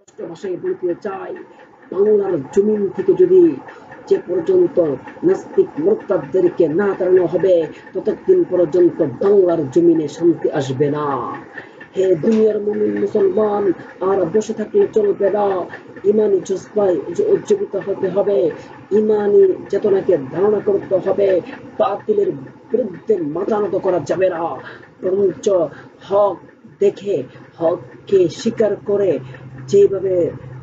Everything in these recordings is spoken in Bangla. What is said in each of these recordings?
স্পষ্ট ভাষায় বলতে চাই, বাংলার জমিন থেকে যদি যে পর্যন্ত নাস্তিক মোরতাদদেরকে না তাড়ানো হবে, ততদিন পর্যন্ত বাংলার জমিনে শান্তি আসবে না। হে দুনিয়ার মুমিন মুসলমান, আর বসে থাকলে চলবে না। ইমানি জজবায় উজ্জীবিত হতে হবে, ইমানি চেতনাকে ধারণা করতে হবে। বাতিলের বিরুদ্ধে মাথা নত করা যাবে না, বরঞ্চ হক দেখে, হককে স্বীকার করে, যেভাবে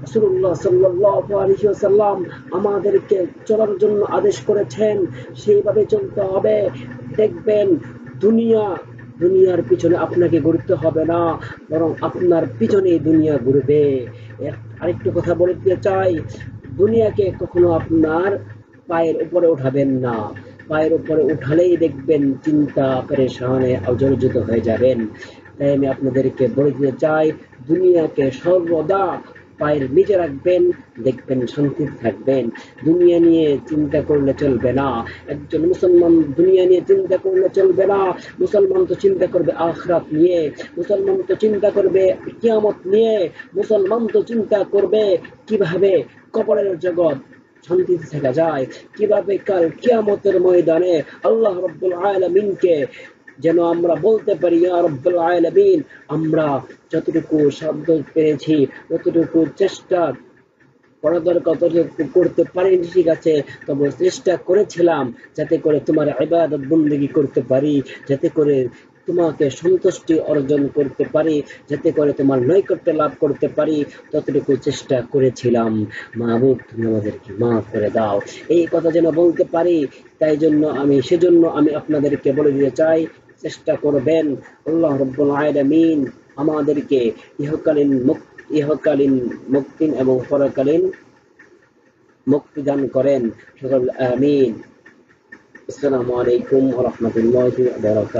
রাসূলুল্লাহ সাল্লাল্লাহু আলাইহি ওয়াসাল্লাম আমাদেরকে চলার জন্য আদেশ করেছেন, সেইভাবে চলতে হবে। দেখবেন দুনিয়ার পিছনে আপনাকে ঘুরতে হবে না, বরং আপনার পিছনে দুনিয়া ঘুরবে। আরেকটু কথা বলতে চাই, দুনিয়াকে কখনো আপনার পায়ের উপরে উঠাবেন না। পায়ের উপরে উঠালেই দেখবেন চিন্তা পেরেশানে জর্জরিত হয়ে যাবেন। তাই আমি আপনাদেরকে বলে দিতে চাই, দুনিয়াকে সর্বদা পায়ের নিচে রাখবেন, দেখবেন শান্তিতে থাকবেন। দুনিয়া নিয়ে চিন্তা করলে চলবে না। একজন মুসলমান দুনিয়া নিয়ে চিন্তা করলে চলবে না। মুসলমান তো চিন্তা করবে আখিরাত নিয়ে, মুসলমান তো চিন্তা করবে কিয়ামত নিয়ে, মুসলমান তো চিন্তা করবে কিভাবে কবরের জগৎ শান্তিতে থাকা যায়, কিভাবে কাল কিয়ামতের ময়দানে আল্লাহ রাব্বুল আলামিনকে যেন আমরা বলতে পারি, ইয়া রাব্বুল আলামিন, আমরা যতটুকু সাধ্য পেরেছি, ততটুকু চেষ্টা করা দরকার, ততটুকু করতে পারিনি, ঠিক আছে, তবে চেষ্টা করেছিলাম যাতে করে তোমার ইবাদত বন্দেগী করতে পারি, যাতে করে তোমাকে সন্তুষ্টি অর্জন করতে পারি, যাতে করে তোমার নৈকট্য লাভ করতে পারি, ততটুকু চেষ্টা করেছিলাম। মাহবুব, তুমি আমাদেরকে মাফ করে দাও। এই কথা যেন বলতে পারি, সেজন্য আমি আপনাদেরকে বলে দিতে চাই, চেষ্টা করবেন। আল্লাহ রাব্বুল আলামিন আমাদেরকে ইহকালীন মুক্তি এবং পরকালীন মুক্তি দান করেন। সকল আমিন। আসসালামু আলাইকুম ওয়া রাহমাতুল্লাহি ওয়া বারাকাতুহু।